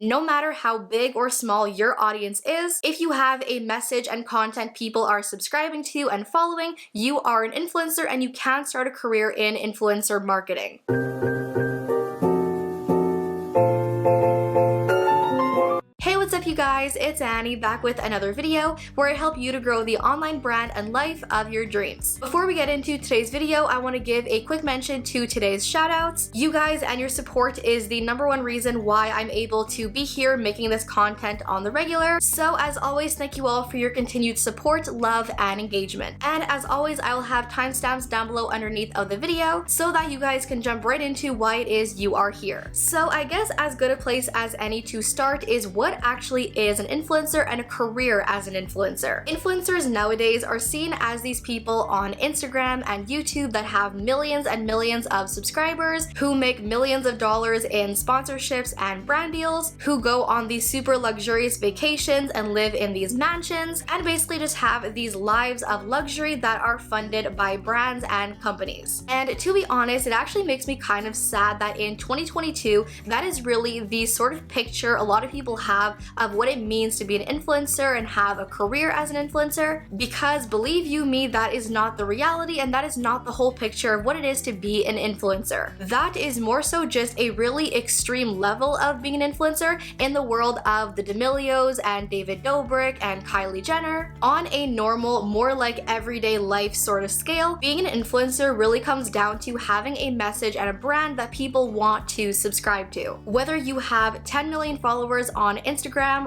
No matter how big or small your audience is, if you have a message and content people are subscribing to and following, you are an influencer and you can start a career in influencer marketing. Hey, what's up you guys? It's Annie back with another video where I help you to grow the online brand and life of your dreams. Before we get into today's video, I want to give a quick mention to today's shoutouts. You guys and your support is the #1 reason why I'm able to be here making this content on the regular. So as always, thank you all for your continued support, love, and engagement. And as always, I will have timestamps down below underneath of the video so that you guys can jump right into why it is you are here. So I guess as good a place as any to start is what actually is an influencer and a career as an influencer. Influencers nowadays are seen as these people on Instagram and YouTube that have millions and millions of subscribers, who make millions of dollars in sponsorships and brand deals, who go on these super luxurious vacations and live in these mansions, and basically just have these lives of luxury that are funded by brands and companies. And to be honest, it actually makes me kind of sad that in 2022, that is really the sort of picture a lot of people have of what it means to be an influencer and have a career as an influencer, because believe you me, that is not the reality and that is not the whole picture of what it is to be an influencer. That is more so just a really extreme level of being an influencer in the world of the D'Amelios and David Dobrik and Kylie Jenner. On a normal, more like everyday life sort of scale, being an influencer really comes down to having a message and a brand that people want to subscribe to. Whether you have 10 million followers on Instagram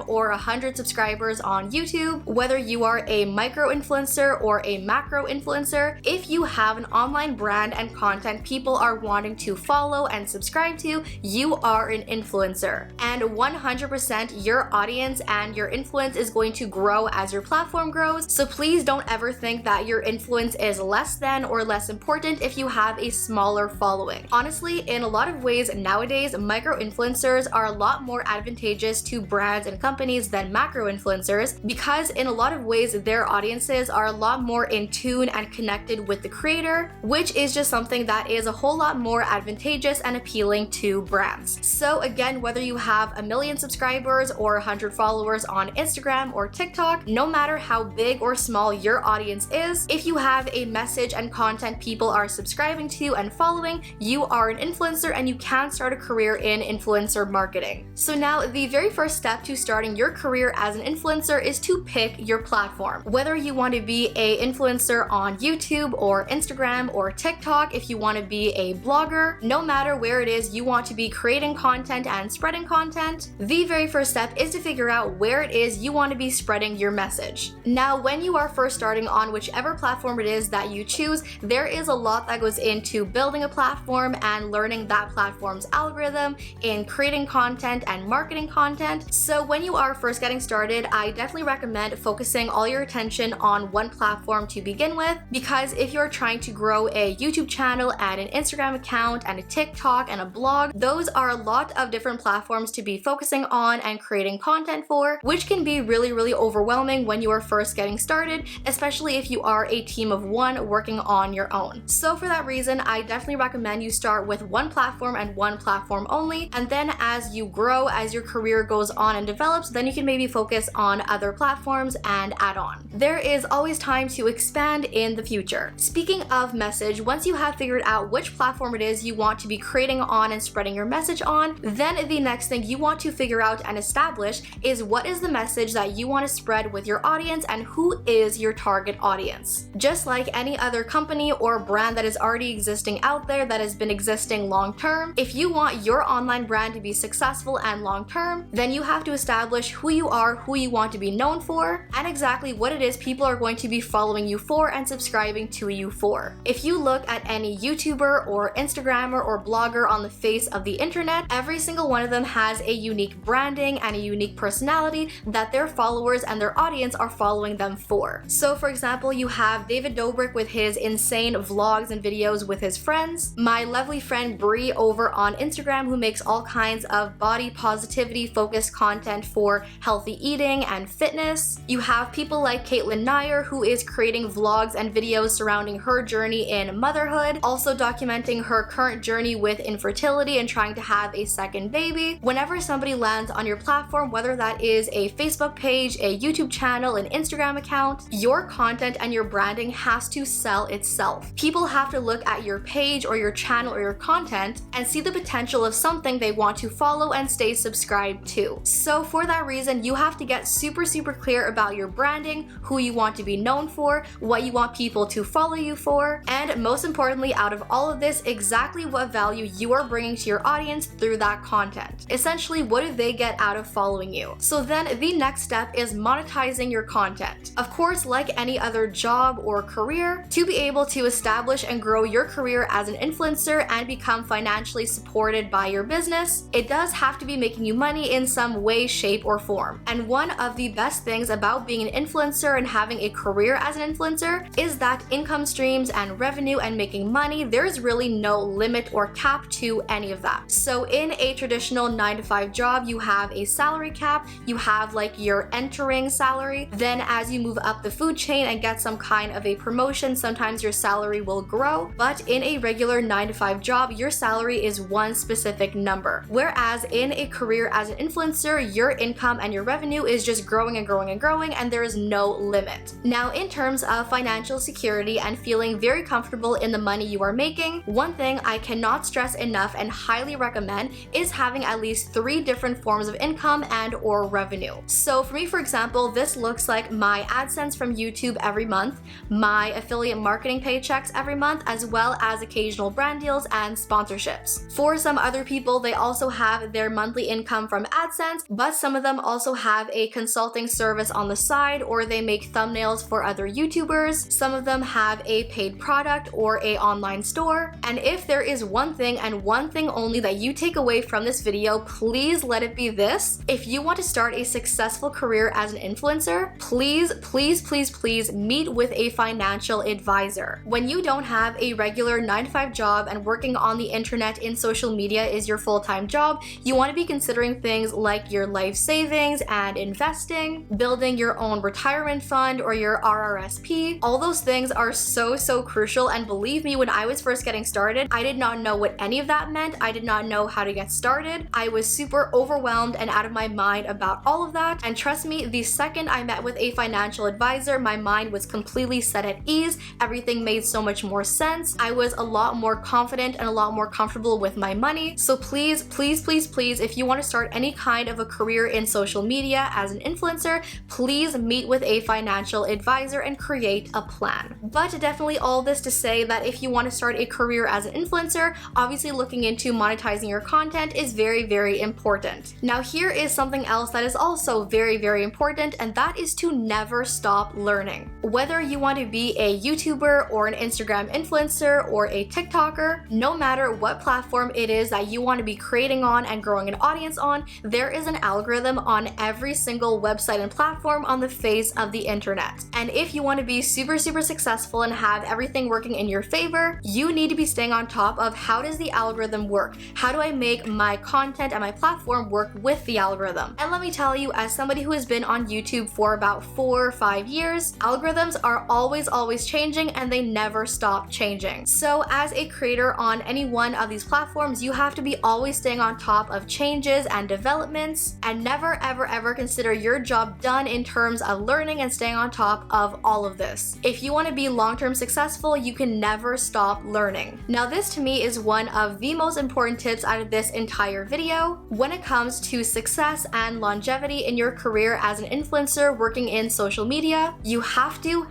or 100 subscribers on YouTube, whether you are a micro influencer or a macro influencer, if you have an online brand and content people are wanting to follow and subscribe to, you are an influencer. And 100% your audience and your influence is going to grow as your platform grows. So please don't ever think that your influence is less than or less important if you have a smaller following. Honestly, in a lot of ways nowadays, micro influencers are a lot more advantageous to brands and companies than macro influencers, because in a lot of ways their audiences are a lot more in tune and connected with the creator, which is just something that is a whole lot more advantageous and appealing to brands. So again, whether you have 1 million subscribers or 100 followers on Instagram or TikTok, no matter how big or small your audience is, if you have a message and content people are subscribing to and following, you are an influencer and you can start a career in influencer marketing. So now the very first step to starting your career as an influencer is to pick your platform. Whether you want to be an influencer on YouTube or Instagram or TikTok, if you want to be a blogger, no matter where it is you want to be creating content and spreading content, the very first step is to figure out where it is you want to be spreading your message. Now, when you are first starting on whichever platform it is that you choose, there is a lot that goes into building a platform and learning that platform's algorithm, in creating content and marketing content. So when you are first getting started, I definitely recommend focusing all your attention on one platform to begin with, because if you're trying to grow a YouTube channel and an Instagram account and a TikTok and a blog, those are a lot of different platforms to be focusing on and creating content for, which can be really overwhelming when you are first getting started, especially if you are a team of one working on your own. So for that reason, I definitely recommend you start with one platform and one platform only, and then as you grow, as your career goes on and develops, then you can maybe focus on other platforms and add on. There is always time to expand in the future. Speaking of message, once you have figured out which platform it is you want to be creating on and spreading your message on, then the next thing you want to figure out and establish is what is the message that you want to spread with your audience and who is your target audience. Just like any other company or brand that is already existing out there that has been existing long term, if you want your online brand to be successful and long term, then you have to establish who you are, who you want to be known for, and exactly what it is people are going to be following you for and subscribing to you for. If you look at any YouTuber or Instagrammer or blogger on the face of the internet, every single one of them has a unique branding and a unique personality that their followers and their audience are following them for. So for example, you have David Dobrik with his insane vlogs and videos with his friends, my lovely friend Brie over on Instagram who makes all kinds of body positivity focused content content for healthy eating and fitness. You have people like Caitlin Nair, who is creating vlogs and videos surrounding her journey in motherhood, also documenting her current journey with infertility and trying to have a second baby. Whenever somebody lands on your platform, whether that is a Facebook page, a YouTube channel, an Instagram account, your content and your branding has to sell itself. People have to look at your page or your channel or your content and see the potential of something they want to follow and stay subscribed to. So for that reason, you have to get super clear about your branding, who you want to be known for, what you want people to follow you for, and most importantly, out of all of this, exactly what value you are bringing to your audience through that content. Essentially, what do they get out of following you? So then the next step is monetizing your content. Of course, like any other job or career, to be able to establish and grow your career as an influencer and become financially supported by your business, it does have to be making you money in some way, shape, or form. And one of the best things about being an influencer and having a career as an influencer is that income streams and revenue and making money, there's really no limit or cap to any of that. So in a traditional 9-to-5 job, you have a salary cap, you have like your entering salary, then as you move up the food chain and get some kind of a promotion, sometimes your salary will grow. But in a regular 9-to-5 job, your salary is one specific number. Whereas in a career as an influencer, your income and your revenue is just growing and growing and growing, and there is no limit. Now, in terms of financial security and feeling very comfortable in the money you are making, one thing I cannot stress enough and highly recommend is having at least 3 different forms of income and or revenue. So for me, for example, this looks like my AdSense from YouTube every month, my affiliate marketing paychecks every month, as well as occasional brand deals and sponsorships. For some other people, they also have their monthly income from AdSense, but some of them also have a consulting service on the side, or they make thumbnails for other YouTubers. Some of them have a paid product or a online store. And if there is one thing and one thing only that you take away from this video, please let it be this. If you want to start a successful career as an influencer, please meet with a financial advisor. When you don't have a regular 9-to-5 job and working on the internet in social media is your full-time job, you want to be considering things like your life savings and investing, building your own retirement fund or your RRSP. All those things are so crucial, and believe me, when I was first getting started, I did not know what any of that meant. I did not know how to get started. I was super overwhelmed and out of my mind about all of that, and trust me, the second I met with a financial advisor, my mind was completely set at ease. Everything made so much more sense. I was a lot more confident and a lot more comfortable with my money. So please, if you want to start any kind of a career in social media as an influencer, please meet with a financial advisor and create a plan. But definitely all this to say that if you want to start a career as an influencer, obviously looking into monetizing your content is very important. Now here is something else that is also very important, and that is to never stop learning. Whether you want to be a YouTuber or an Instagram influencer or a TikToker, no matter what platform it is that you want to be creating on and growing an audience on, there is an algorithm on every single website and platform on the face of the internet. And if you want to be super successful and have everything working in your favor, you need to be staying on top of how does the algorithm work? How do I make my content and my platform work with the algorithm? And let me tell you, as somebody who has been on YouTube for about 4 or 5 years, algorithms are always changing, and they never stop changing. So as a creator on any one of these platforms, you have to be always staying on top of changes and developments, and never ever consider your job done in terms of learning and staying on top of all of this. If you want to be long-term successful, you can never stop learning. Now this to me is one of the most important tips out of this entire video. When it comes to success and longevity in your career as an influencer working in social media, you have to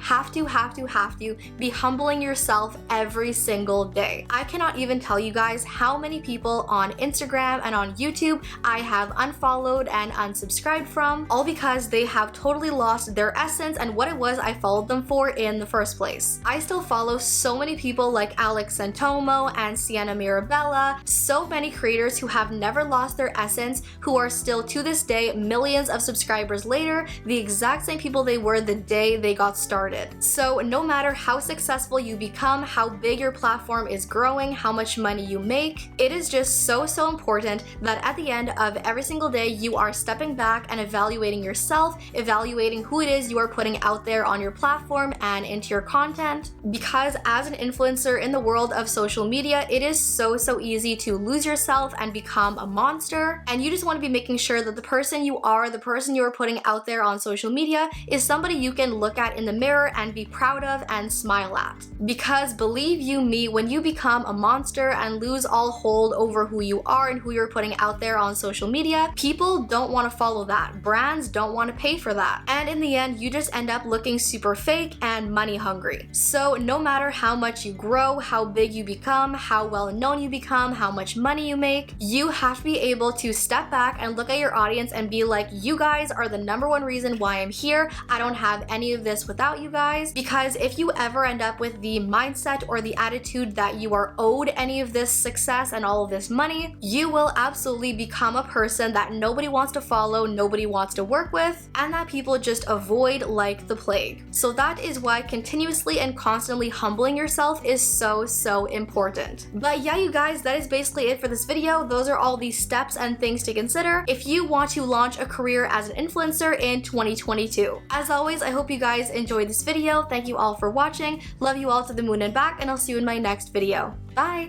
be humbling yourself every single day. I cannot even tell you guys how many people on Instagram and on YouTube I have unfollowed and unsubscribed from, all because they have totally lost their essence and what it was I followed them for in the first place. I still follow so many people like Alex Santomo and Sienna Mirabella, so many creators who have never lost their essence, who are still to this day millions of subscribers later, the exact same people they were the day they got started. So no matter how successful you become, how big your platform is growing, how much money you make, it is just so important that at the end of every single day you you are stepping back and evaluating yourself, evaluating who it is you are putting out there on your platform and into your content. Because as an influencer in the world of social media, it is so easy to lose yourself and become a monster. And you just want to be making sure that the person you are putting out there on social media is somebody you can look at in the mirror and be proud of and smile at. Because believe you me, when you become a monster and lose all hold over who you are and who you're putting out there on social media, people don't want to follow that. Brands don't want to pay for that. And in the end, you just end up looking super fake and money hungry. So no matter how much you grow, how big you become, how well known you become, how much money you make, you have to be able to step back and look at your audience and be like, you guys are the #1 reason why I'm here. I don't have any of this without you guys. Because if you ever end up with the mindset or the attitude that you are owed any of this success and all of this money, you will absolutely become a person that nobody wants to follow, nobody wants to work with, and that people just avoid like the plague. So that is why continuously and constantly humbling yourself is so important. But yeah, you guys, that is basically it for this video. Those are all the steps and things to consider if you want to launch a career as an influencer in 2022. As always, I hope you guys enjoyed this video. Thank you all for watching. Love you all to the moon and back, and I'll see you in my next video. Bye!